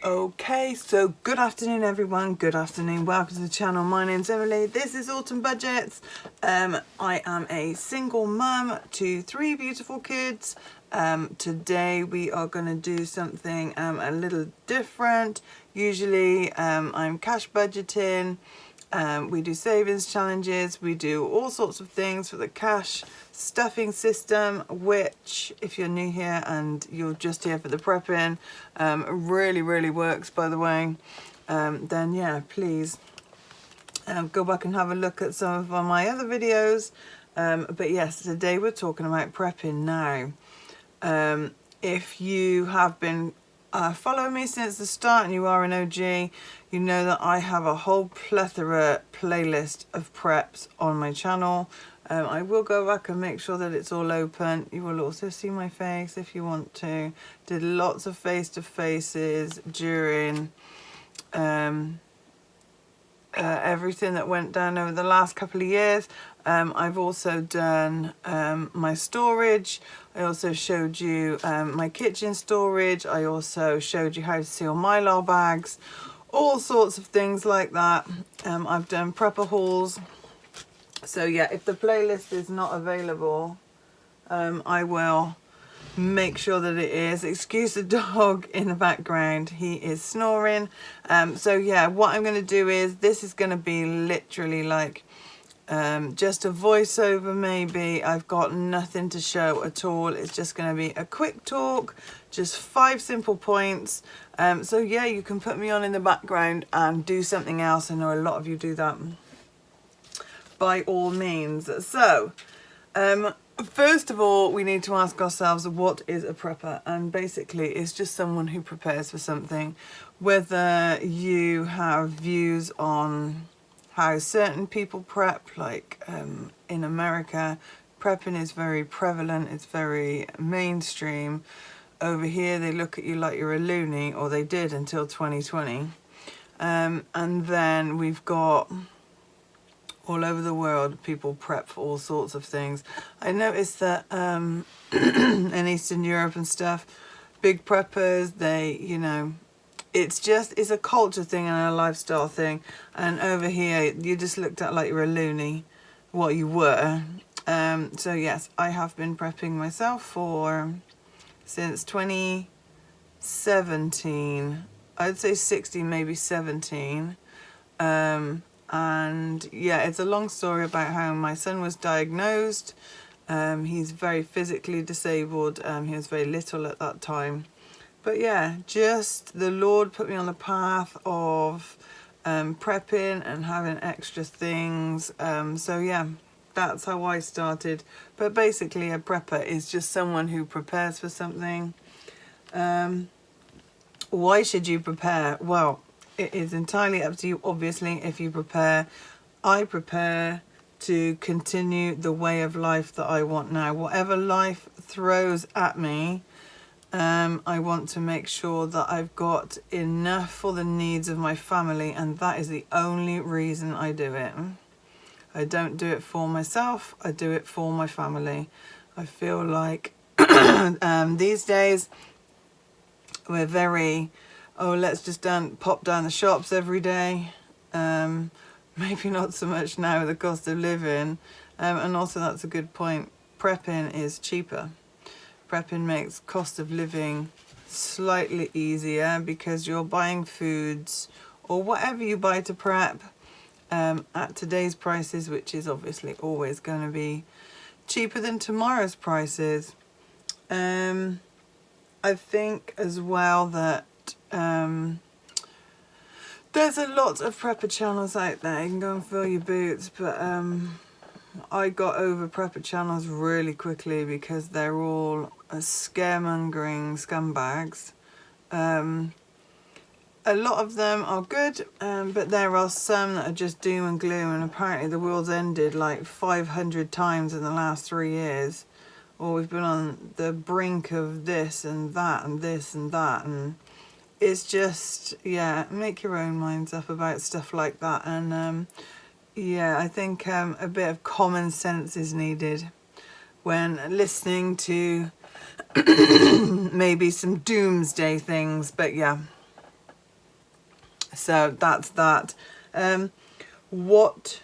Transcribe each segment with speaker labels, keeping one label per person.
Speaker 1: Okay, so good afternoon everyone, good afternoon, welcome to the channel. My name's Emily, this is Autumnbudgets. I am a single mum to 3 beautiful kids. Today we are going to do something a little different. Usually I'm cash budgeting, we do savings challenges, we do all sorts of things for the cash stuffing system, which if you're new here and you're just here for the prepping, really works, by the way. Then yeah, please go back and have a look at some of my other videos. But yes, today we're talking about prepping now. If you have been following me since the start and you are an OG, you know that I have a whole plethora playlist of preps on my channel. I will go back and make sure that it's all open. You will also see my face if you want to. Did lots of face-to-faces during everything that went down over the last couple of years. I've also done my storage. I also showed you my kitchen storage. I also showed you how to seal Mylar bags, all sorts of things like that. I've done prepper hauls. So yeah, if the playlist is not available, I will make sure that it is. Excuse the dog in the background, he is snoring. So yeah, what I'm going to do is, this is going to be literally like just a voiceover maybe. I've got nothing to show at all. It's just going to be a quick talk, just 5 simple points. So yeah, you can put me on in the background and do something else. I know a lot of you do that, by all means. So first of all, we need to ask ourselves, what is a prepper? And basically it's just someone who prepares for something. Whether you have views on how certain people prep, like in America, prepping is very prevalent, it's very mainstream. Over here they look at you like you're a loony, or they did until 2020. And then we've got all over the world, people prep for all sorts of things. I noticed that in Eastern Europe and stuff, big preppers, they, you know, it's a culture thing and a lifestyle thing. And over here, you just looked at like you're a loony, what you were. So yes, I have been prepping myself since 2017. I'd say 16, maybe 17. And yeah, it's a long story about how my son was diagnosed. He's very physically disabled. He was very little at that time. But yeah, just the Lord put me on the path of prepping and having extra things. So yeah, that's how I started. But basically a prepper is just someone who prepares for something. Why should you prepare? Well, it is entirely up to you, obviously. If you prepare, I prepare to continue the way of life that I want now. Whatever life throws at me, I want to make sure that I've got enough for the needs of my family, and that is the only reason I do it. I don't do it for myself, I do it for my family. I feel like these days we're very, oh, let's just pop down the shops every day. Maybe not so much now with the cost of living. And also that's a good point. Prepping is cheaper. Prepping makes cost of living slightly easier because you're buying foods or whatever you buy to prep at today's prices, which is obviously always going to be cheaper than tomorrow's prices. I think as well that there's a lot of prepper channels out there. You can go and fill your boots, but I got over prepper channels really quickly because they're all scaremongering scumbags. A lot of them are good, but there are some that are just doom and gloom, and apparently the world's ended like 500 times in the last 3 years. Or we've been on the brink of this and that and this and that, and it's just, yeah, make your own minds up about stuff like that. And yeah, I think a bit of common sense is needed when listening to maybe some doomsday things. But yeah, So that's that. What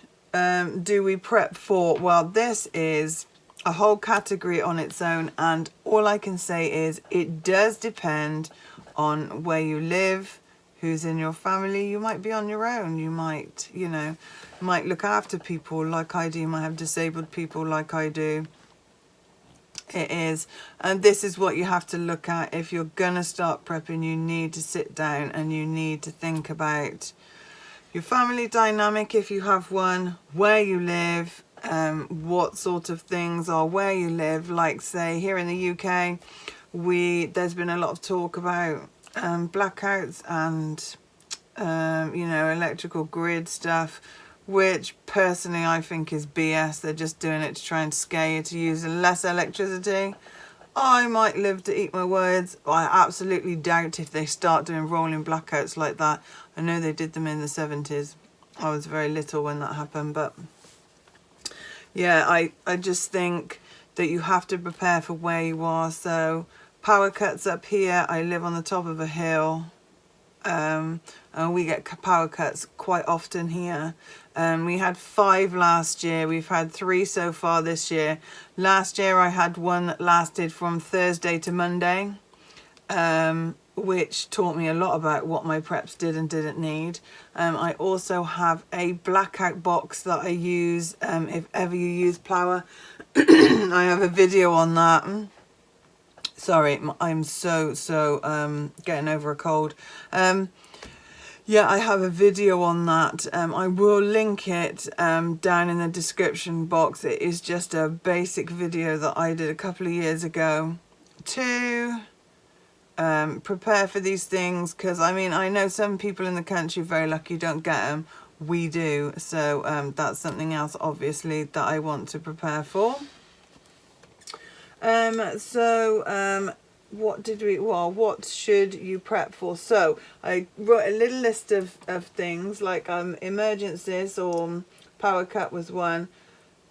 Speaker 1: do we prep for? Well, this is a whole category on its own, and all I can say is it does depend on where you live, who's in your family. You might be on your own, you might, you know, might look after people like I do, you might have disabled people like I do. It is, and this is what you have to look at. If you're gonna start prepping, you need to sit down and you need to think about your family dynamic, if you have one, where you live, what sort of things are where you live. Like say here in the UK, there's been a lot of talk about blackouts and you know, electrical grid stuff, which personally I think is BS. They're just doing it to try and scare you to use less electricity. I might live to eat my words. I absolutely doubt if they start doing rolling blackouts like that. I know they did them in the 70s. I was very little when that happened, but yeah, I just think that you have to prepare for where you are. So power cuts up here. I live on the top of a hill. And we get power cuts quite often here. We had 5 last year. We've had 3 so far this year. Last year I had one that lasted from Thursday to Monday, which taught me a lot about what my preps did and didn't need. I also have a blackout box that I use if ever you use power. I have a video on that. Sorry, I'm so getting over a cold. Yeah, I have a video on that. I will link it down in the description box. It is just a basic video that I did a couple of years ago to prepare for these things, because I mean, I know some people in the country are very lucky, don't get them. We do. So that's something else obviously that I want to prepare for. What should you prep for? So I wrote a little list of things like emergencies, or power cut was one,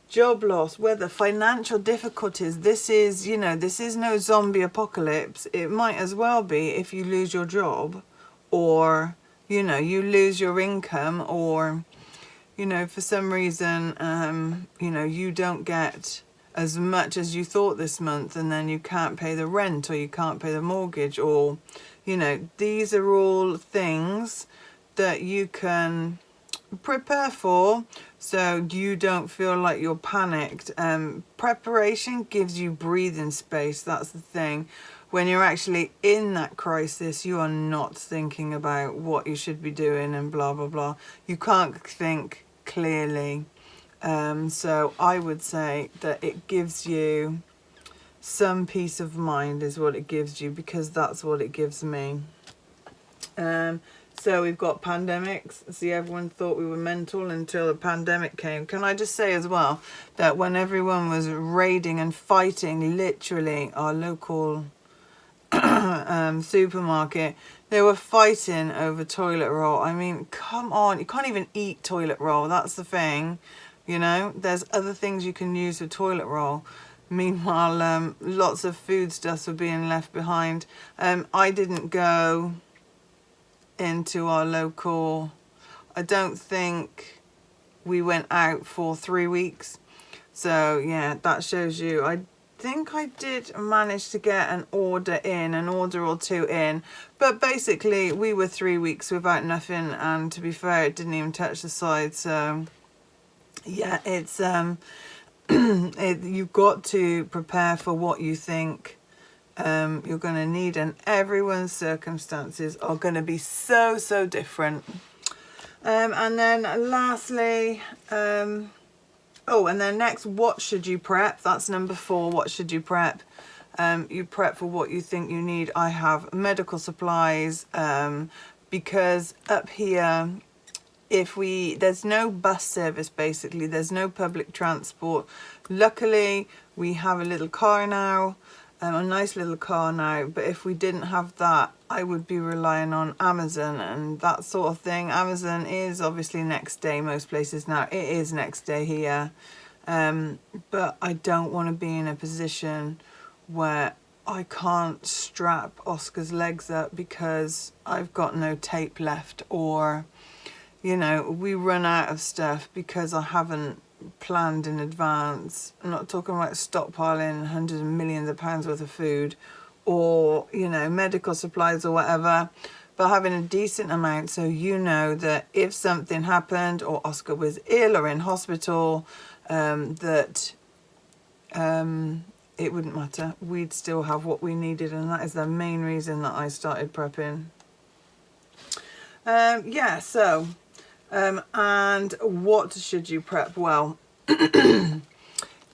Speaker 1: job loss, weather, financial difficulties. This is, you know, this is no zombie apocalypse. It might as well be if you lose your job, or, you know, you lose your income, or, you know, for some reason, you know, you don't get as much as you thought this month, and then you can't pay the rent, or you can't pay the mortgage, or, you know, these are all things that you can prepare for, so you don't feel like you're panicked. Preparation gives you breathing space. That's the thing. When you're actually in that crisis, you are not thinking about what you should be doing and blah blah blah. You can't think clearly. So I would say that it gives you some peace of mind is what it gives you, because that's what it gives me. So we've got pandemics. See, everyone thought we were mental until the pandemic came. Can I just say as well that when everyone was raiding and fighting literally our local supermarket, they were fighting over toilet roll. I mean, come on, you can't even eat toilet roll. That's the thing. You know, there's other things you can use with toilet roll. Meanwhile, lots of foodstuffs were being left behind. I didn't go into our local, I don't think we went out for 3 weeks. So yeah, that shows you. I think I did manage to get an order or two in, but basically we were 3 weeks without nothing, and to be fair, it didn't even touch the side. So yeah, it's you've got to prepare for what you think you're going to need, and everyone's circumstances are going to be so different. And then lastly, and then next, what should you prep? That's number 4. What should you prep? You prep for what you think you need. I have medical supplies, because up here, there's no bus service, basically. There's no public transport. Luckily, we have a little car now, a nice little car now. But if we didn't have that, I would be relying on Amazon and that sort of thing. Amazon is obviously next day most places now. It is next day here. But I don't want to be in a position where I can't strap Oscar's legs up because I've got no tape left, or, you know, we run out of stuff because I haven't planned in advance. I'm not talking about stockpiling hundreds of millions of pounds worth of food, or, you know, medical supplies or whatever, but having a decent amount so you know that if something happened or Oscar was ill or in hospital, that it wouldn't matter. We'd still have what we needed, and that is the main reason that I started prepping. Yeah, so, and what should you prep? Well,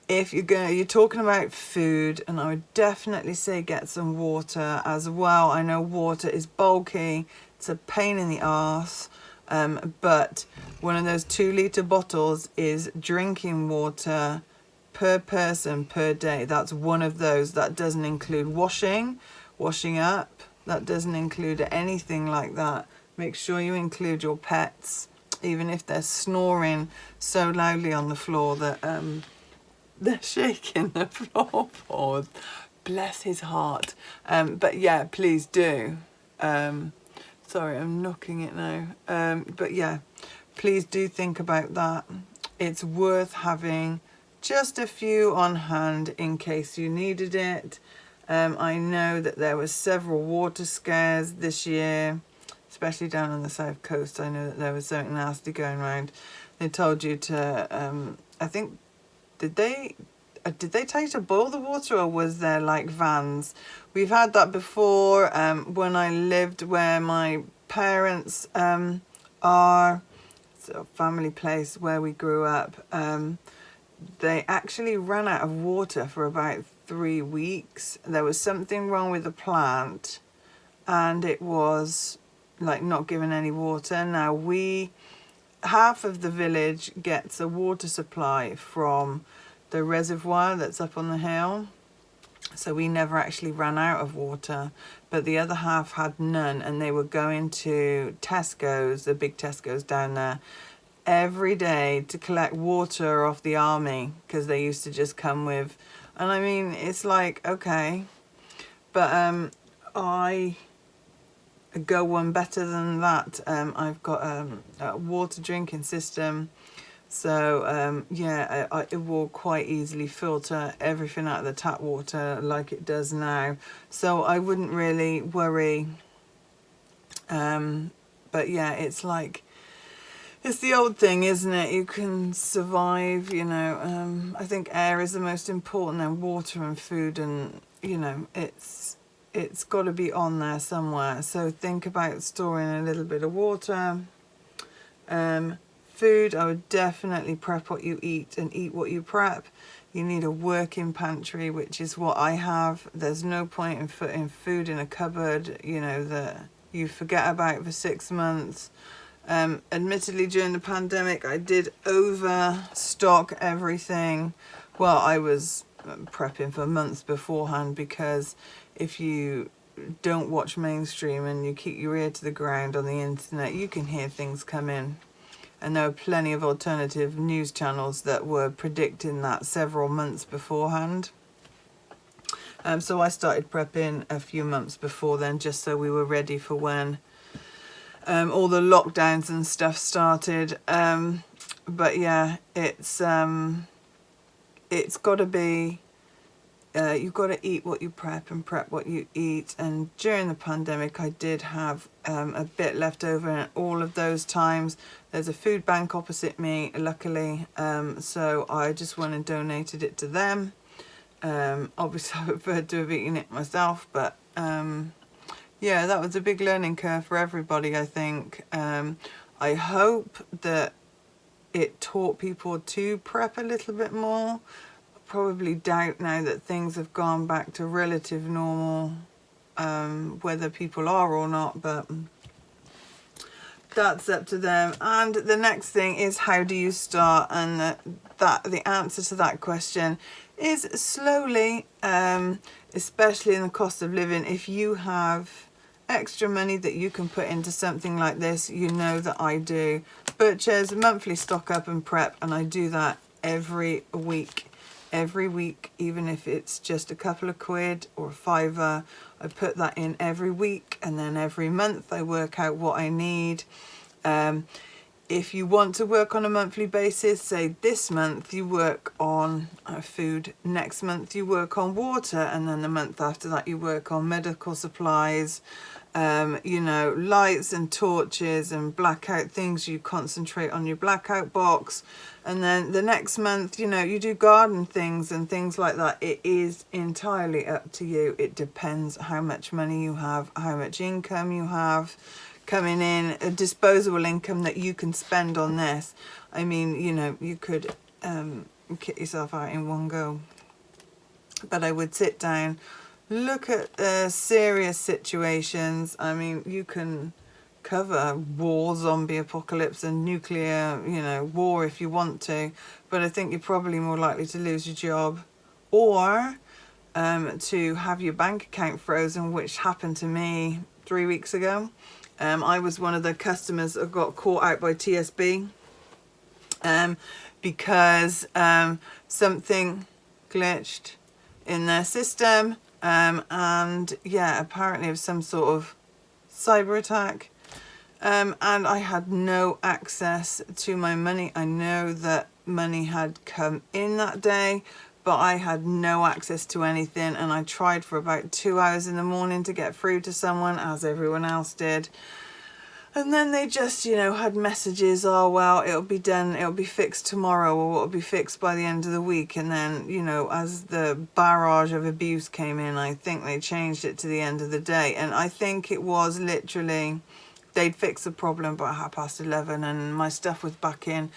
Speaker 1: if you're talking about food, and I would definitely say get some water as well. I know water is bulky, it's a pain in the arse, but one of those 2-litre bottles is drinking water per person per day. That's one of those. That doesn't include washing up. That doesn't include anything like that. Make sure you include your pets, even if they're snoring so loudly on the floor that they're shaking the floorboard. Bless his heart. But yeah, please do. Sorry, I'm knocking it now. But yeah, please do think about that. It's worth having just a few on hand in case you needed it. I know that there was several water scares this year, especially down on the south coast. I know that there was something nasty going around. They told you to, I think, did they tell you to boil the water, or was there like vans? We've had that before. When I lived where my parents are, so family place where we grew up, they actually ran out of water for about 3 weeks. There was something wrong with the plant, and it was like not given any water. Now half of the village gets a water supply from the reservoir that's up on the hill, so we never actually ran out of water, but the other half had none, and they were going to Tesco's, the big Tesco's down there, every day to collect water off the army, because they used to just come with, and I mean, it's like, okay, but I go one better than that. I've got a water drinking system, so yeah, it will quite easily filter everything out of the tap water like it does now, so I wouldn't really worry. But yeah, it's like, it's the old thing, isn't it? You can survive, you know. I think air is the most important, and water and food, and, you know, it's got to be on there somewhere. So think about storing a little bit of water. Food, I would definitely prep what you eat and eat what you prep. You need a working pantry, which is what I have. There's no point in putting food in a cupboard, you know, that you forget about for 6 months. Admittedly, during the pandemic, I did overstock everything. Well, I was prepping for months beforehand, because if you don't watch mainstream and you keep your ear to the ground on the internet, you can hear things come in. And there were plenty of alternative news channels that were predicting that several months beforehand. So I started prepping a few months before then, just so we were ready for when all the lockdowns and stuff started. But yeah, it's got to be, you've got to eat what you prep and prep what you eat. And during the pandemic, I did have a bit left over, and all of those times there's a food bank opposite me, luckily, so I just went and donated it to them. Obviously I preferred to have eaten it myself, but yeah, that was a big learning curve for everybody, I think. I hope that it taught people to prep a little bit more. I probably doubt now that things have gone back to relative normal, whether people are or not, but that's up to them. And the next thing is, how do you start? And the answer to that question is slowly, especially in the cost of living. If you have extra money that you can put into something like this, you know that I do. Butcher's monthly stock up and prep, and I do that every week. every week, even if it's just a couple of quid or a fiver. I put that in every week, and then every month I work out what I need. If you want to work on a monthly basis, say this month you work on food, next month you work on water, and then the month after that you work on medical supplies, you know, lights and torches and blackout things. You concentrate on your blackout box, and then the next month, you know, you do garden things and things like that. It is entirely up to you. It depends how much money you have, how much income you have coming in, a disposable income that you can spend on this. I mean, you know, you could kit yourself out in one go, but I would sit down, look at serious situations. I mean, you can cover war, zombie apocalypse and nuclear, you know, war if you want to, but I think you're probably more likely to lose your job or to have your bank account frozen, which happened to me 3 weeks ago. I was one of the customers that got caught out by TSB because something glitched in their system, and yeah, apparently it was some sort of cyber attack, and I had no access to my money. I know that money had come in that day, but I had no access to anything, and I tried for about 2 hours in the morning to get through to someone, as everyone else did. And then they just, you know, had messages, oh, well, it'll be done, it'll be fixed tomorrow, or it'll be fixed by the end of the week. And then, you know, as the barrage of abuse came in, I think they changed it to the end of the day. And I think it was literally, they'd fixed the problem by 11:30 and my stuff was back in.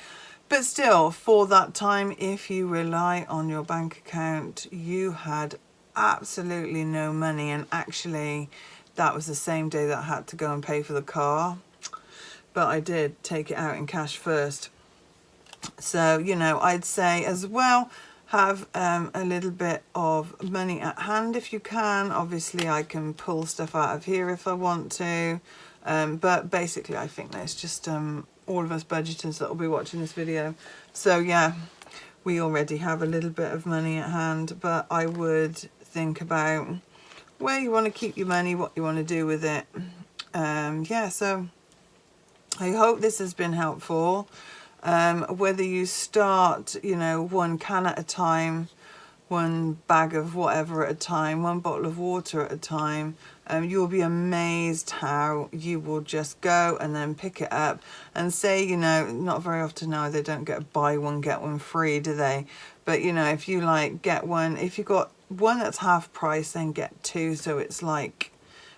Speaker 1: But still, for that time, if you rely on your bank account, you had absolutely no money. And actually, that was the same day that I had to go and pay for the car. But I did take it out in cash first. So, you know, I'd say as well, have a little bit of money at hand if you can. Obviously, I can pull stuff out of here if I want to. But basically, I think there's just all of us budgeters that will be watching this video. So, yeah, we already have a little bit of money at hand. But I would think about where you want to keep your money, what you want to do with it. Yeah, so I hope this has been helpful. Whether you start, you know, one can at a time, one bag of whatever at a time, one bottle of water at a time, you'll be amazed how you will just go and then pick it up and say, you know, not very often now they don't get buy one get one free, do they? But you know, if you like get one, if you got one that's half price, then get two, so it's like,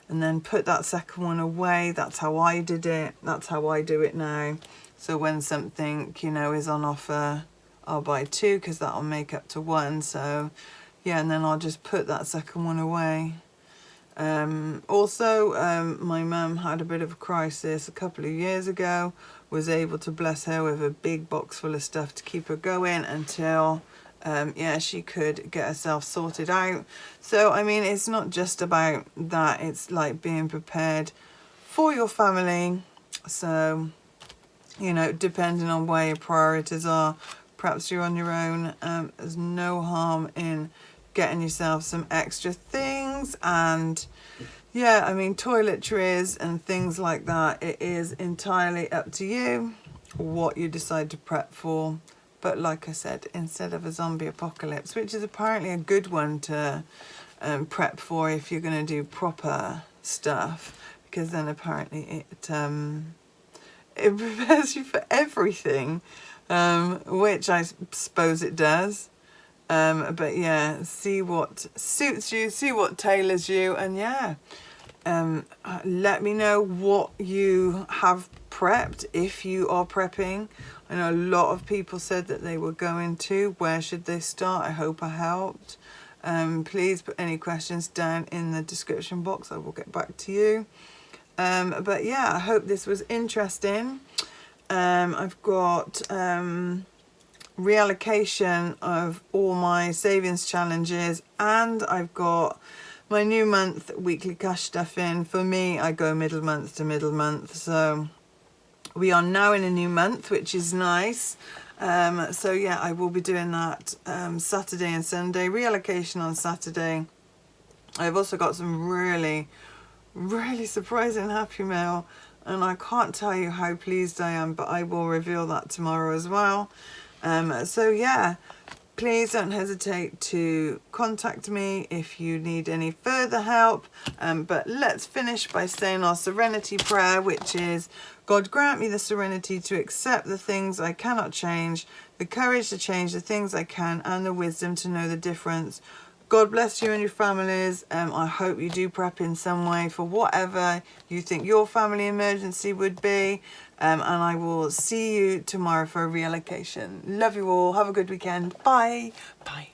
Speaker 1: and then put that second one away. That's how I did it, that's how I do it now. So when something, you know, is on offer, I'll buy two because that'll make up to one. So yeah, and then I'll just put that second one away. Also, my mum had a bit of a crisis a couple of years ago, was able to bless her with a big box full of stuff to keep her going until yeah, she could get herself sorted out. So I mean, it's not just about that, it's like being prepared for your family. So, you know, depending on where your priorities are, perhaps you're on your own. There's no harm in getting yourself some extra things. And yeah, I mean, toiletries and things like that, it is entirely up to you what you decide to prep for. But like I said, instead of a zombie apocalypse, which is apparently a good one to prep for if you're going to do proper stuff, because then apparently it prepares you for everything, which I suppose it does. But yeah, see what suits you, see what tailors you, and yeah, let me know what you have prepped if you are prepping. I know a lot of people said that they were going to. Where should they start? I hope I helped. Please put any questions down in the description box. I will get back to you. But yeah, I hope this was interesting. I've got reallocation of all my savings challenges, and I've got my new month weekly cash stuff in. For me, I go middle month to middle month, so we are now in a new month, which is nice. So yeah, I will be doing that Saturday and Sunday, reallocation on Saturday. I've also got some really surprising happy mail, and I can't tell you how pleased I am, but I will reveal that tomorrow as well. So yeah, please don't hesitate to contact me if you need any further help. But let's finish by saying our serenity prayer, which is: God, grant me the serenity to accept the things I cannot change, the courage to change the things I can, and the wisdom to know the difference. God bless you and your families. I hope you do prep in some way for whatever you think your family emergency would be. And I will see you tomorrow for a reallocation. Love you all. Have a good weekend. Bye. Bye.